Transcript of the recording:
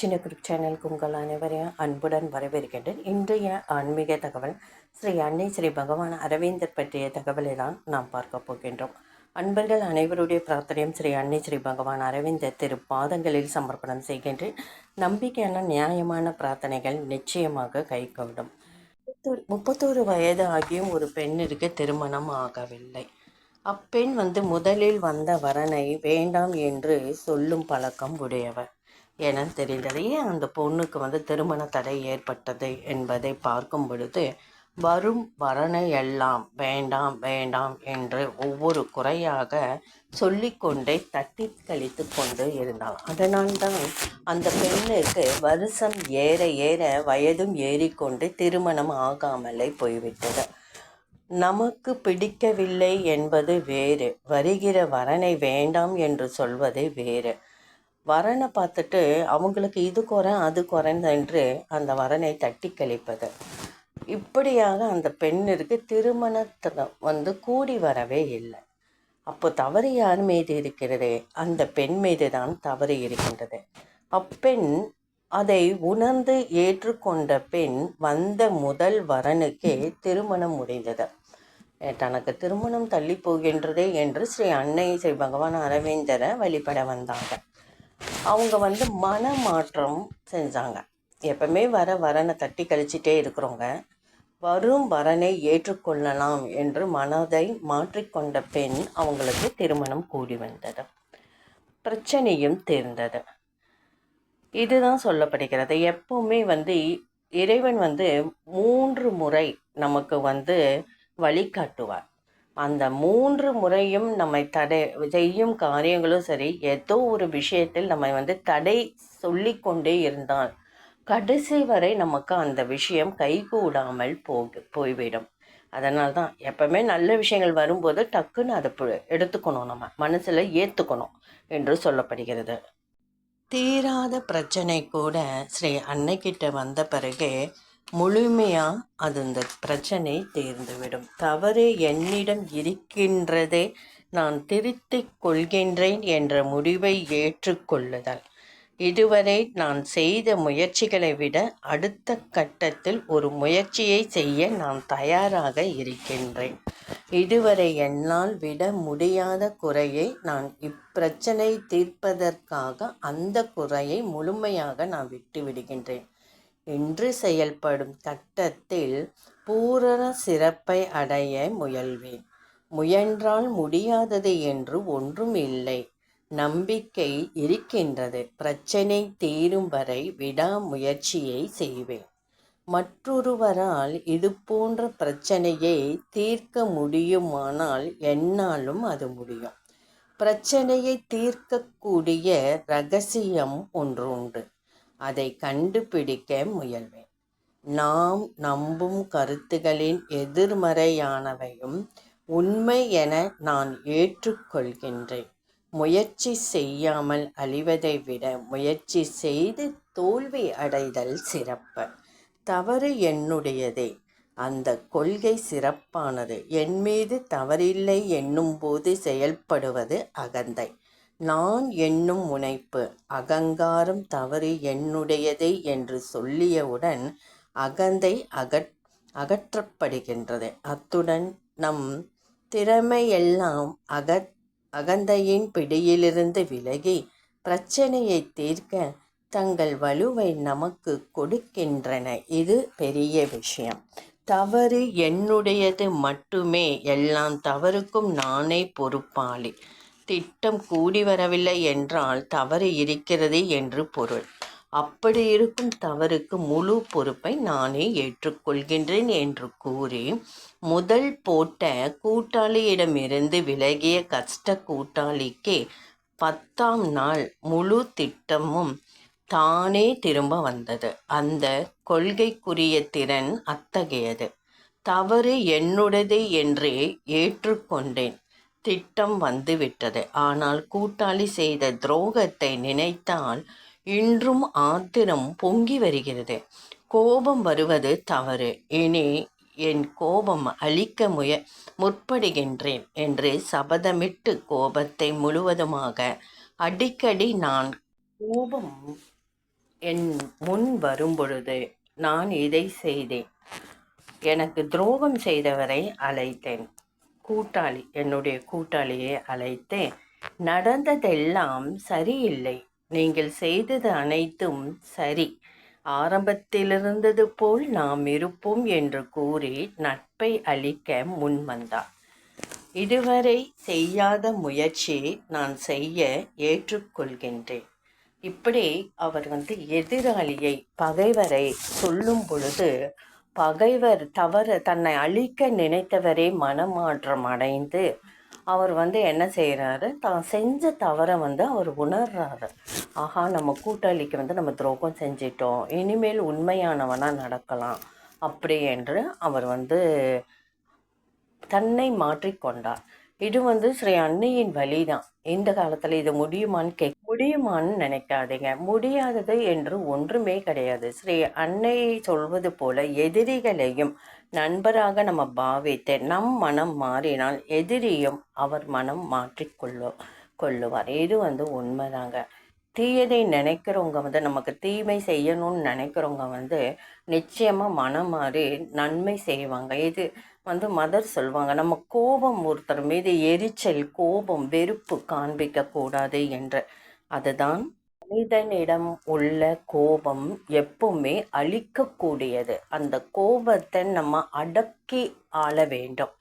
சின்ன குரூப் சேனலுக்கு உங்கள் அனைவரையும் அன்புடன் வரவேற்கின்றேன். இன்றைய ஆன்மீக தகவல் ஸ்ரீ அன்னை ஸ்ரீ பகவான் அரவிந்தர் பற்றிய தகவலை தான் நாம் பார்க்க போகின்றோம். அன்பர்கள் அனைவருடைய பிரார்த்தனையும் ஸ்ரீ அன்னை ஸ்ரீ பகவான் அரவிந்தர் திரு பாதங்களில் சமர்ப்பணம் செய்கின்றேன். நம்பிக்கையான நியாயமான பிரார்த்தனைகள் நிச்சயமாக கைகூடும். 31 வயது ஆகியும் ஒரு பெண்ணிற்கு திருமணம் ஆகவில்லை. அப்பெண் முதலில் வந்த வரனை வேண்டாம் என்று சொல்லும் பழக்கம் உடையவர் என தெரிந்தது. ஏன் அந்த பொண்ணுக்கு திருமண தடை ஏற்பட்டது என்பதை பார்க்கும் பொழுது, வரும் வரனை எல்லாம் வேண்டாம் வேண்டாம் என்று ஒவ்வொரு குறையாக சொல்லிக்கொண்டே தட்டி கழித்து கொண்டு இருந்தாள். அதனால்தான் அந்த பெண்ணுக்கு வருஷம் ஏற ஏற வயதும் ஏறிக்கொண்டு திருமணம் ஆகாமலே போய்விட்டது. நமக்கு பிடிக்கவில்லை என்பது வேறு, வருகிற வரனை வேண்டாம் என்று சொல்வது வேறு. வரனை பார்த்துட்டு அவங்களுக்கு இது குறை அது குறைந்த என்று அந்த வரனை தட்டி கழிப்பது. இப்படியாக அந்த பெண்ணிற்கு திருமணத்தில் கூடி வரவே இல்லை. அப்போ தவறு யார் மீது இருக்கிறது? அந்த பெண் மீது தான் தவறு இருக்கின்றது. அப்பெண் அதை உணர்ந்து ஏற்றுக்கொண்ட பெண் வந்த முதல் வரனுக்கே திருமணம் முடிந்தது. தனக்கு திருமணம் தள்ளி போகின்றதே என்று ஸ்ரீ அன்னை ஸ்ரீ பகவான் அரவிந்தரை வழிபட வந்தாங்க. அவங்க மனமாற்றம் செஞ்சாங்க. எப்பவுமே வரனை தட்டி கழிச்சிட்டே இருக்கிறவங்க வரும் வரனை ஏற்றுக்கொள்ளலாம் என்று மனதை மாற்றிக்கொண்ட பெண் அவங்களுக்கு திருமணம் கூடி வந்தது. பிரச்சனையும் தீர்ந்தது. இதுதான் சொல்லப்படுகிறது. எப்பவுமே இறைவன் 3 முறை நமக்கு வழிகாட்டுவார். அந்த 3 முறையும் நம்மை தடை செய்யும் காரியங்களும் சரி, ஏதோ ஒரு விஷயத்தில் நம்ம தடை சொல்லி கொண்டே இருந்தால் கடைசி வரை நமக்கு அந்த விஷயம் கைகூடாமல் போய்விடும். அதனால்தான் எப்பவுமே நல்ல விஷயங்கள் வரும்போது டக்குன்னு அதை எடுத்துக்கணும், நம்ம மனசில் ஏற்றுக்கணும் என்று சொல்லப்படுகிறது. தீராத பிரச்சனை கூட ஸ்ரீ அன்னைக்கிட்ட வந்த பிறகு முழுமையாக அந்த பிரச்சனை தீர்ந்துவிடும். தவறு என்னிடம் இருக்கின்றதே, நான் திருத்திக் கொள்கின்றேன் என்ற முடிவை ஏற்றுக்கொள்ளுதல். இதுவரை நான் செய்த முயற்சிகளை விட அடுத்த கட்டத்தில் ஒரு முயற்சியை செய்ய நான் தயாராக இருக்கின்றேன். இதுவரை என்னால் விட முடியாத குறையை நான் இப்பிரச்சனை தீர்ப்பதற்காக அந்த குறையை முழுமையாக நான் விட்டு விடுகின்றேன் என்று செயல்படும் கட்டத்தில் பூரண சிறப்பை அடைய முயல்வேன். முயன்றால் முடியாதது என்று ஒன்றும் இல்லை. நம்பிக்கை இருக்கின்றது. பிரச்சனை தீரும் வரை விடாமுயற்சியை செய்வேன். மற்றொருவரால் இது போன்ற பிரச்சனையை தீர்க்க முடியுமானால் என்னாலும் அது முடியும். பிரச்சனையை தீர்க்கக்கூடிய இரகசியம் ஒன்று உண்டு. அதை கண்டுபிடிக்க முயல்வேன். நாம் நம்பும் கருத்துகளின் எதிர்மறையானவையும் உண்மை என நான் ஏற்றுக்கொள்கின்றேன். முயற்சி செய்யாமல் அழிவதை விட முயற்சி செய்து தோல்வி அடைதல் சிறப்பு. தவறு என்னுடையதே, அந்த கொள்கை சிறப்பானது. என் மீது தவறில்லை என்னும் போது செயல்படுவது அகந்தை. நான் என்னும் முனைப்பு அகங்காரம். தவறு என்னுடையதே என்று சொல்லியவுடன் அகந்தை அகற்றப்படுகின்றது. அத்துடன் நம் திறமையெல்லாம் அகந்தையின் பிடியிலிருந்து விலகி பிரச்சனையை தீர்க்க தங்கள் வலுவை நமக்கு கொடுக்கின்றன. இது பெரிய விஷயம். தவறு என்னுடையது மட்டுமே, எல்லா தவறுக்கும் நானே பொறுப்பாளி. திட்டம் கூடி வரவில்லை என்றால் தவறு இருக்கிறது என்று பொருள். அப்படி இருக்கும் தவறுக்கு முழு பொறுப்பை நானே ஏற்றுக்கொள்கின்றேன் என்று கூறி முதல் போட்ட கூட்டாளியிடமிருந்து விலகிய கஷ்ட கூட்டாளிக்கு 10ஆம் நாள் முழு திட்டமும் தானே திரும்ப வந்தது. அந்த கொள்கைக்குரிய திறன் அத்தகையது. தவறு என்னுடையது என்றே ஏற்றுக்கொண்டேன். திட்டம் வந்துவிட்டது. ஆனால் கூட்டாளி செய்த துரோகத்தை நினைத்தால் இன்றும் ஆத்திரம் பொங்கி வருகிறது. கோபம் வருவது தவறு. இனி என் கோபம் அழிக்க முற்படுகின்றேன் என்று சபதமிட்டு கோபத்தை முழுவதுமாக அடிக்கடி நான் கோபம் என் முன் வரும்பொழுது நான் இதை செய்தேன். எனக்கு துரோகம் செய்தவரை அழைத்தேன். என்னுடைய கூட்டாளியை அழைத்தேன். நடந்ததெல்லாம் சரியில்லை. நீங்கள் செய்தது அனைத்தும் சரி. ஆரம்பத்திலிருந்தது போல் நாம் இருப்போம் என்று கூறி நட்பை அளிக்க முன்வந்தார். இதுவரை செய்யாத முயற்சி நான் செய்ய ஏற்றுக்கொள்கின்றேன். இப்படி அவர் எதிராளியை, பகைவரை சொல்லும் பொழுது, பகைவர் தன்னை அழிக்க நினைத்தவரே மனமாற்றம் அடைந்து அவர் என்ன செய்கிறாரு, தான் செஞ்ச தவறை அவர் உணர்றாரு. ஆஹா, நம்ம கூட்டாளிக்கு நம்ம துரோகம் செஞ்சிட்டோம், இனிமேல் உண்மையானவனாக நடக்கலாம் அப்படி என்று அவர் தன்னை மாற்றிக்கொண்டார். இது ஸ்ரீ அன்னையின் வழிதான். இந்த காலத்தில் இது முடியுமான்னு நினைக்காதீங்க. முடியாதது என்று ஒன்றுமே கிடையாது. ஸ்ரீ அன்னை சொல்வது போல எதிரிகளையும் நண்பராக நம்ம பாவித்து நம் மனம் மாறினால் எதிரியும் அவர் மனம் கொள்ளுவார். இது உண்மைதாங்க. தீயதை நினைக்கிறவங்க நமக்கு தீமை செய்யணும்னு நினைக்கிறவங்க நிச்சயமாக மனம் மாறி நன்மை செய்வாங்க. இது மதர் சொல்லுவாங்க, நம்ம கோபம் ஒருத்தர் மீது எரிச்சல், கோபம், வெறுப்பு காண்பிக்கக்கூடாது என்று. அதுதான் மனிதனிடம் உள்ள கோபம் எப்பவுமே அழிக்கக்கூடியது. அந்த கோபத்தை நம்ம அடக்கி ஆள வேண்டும்.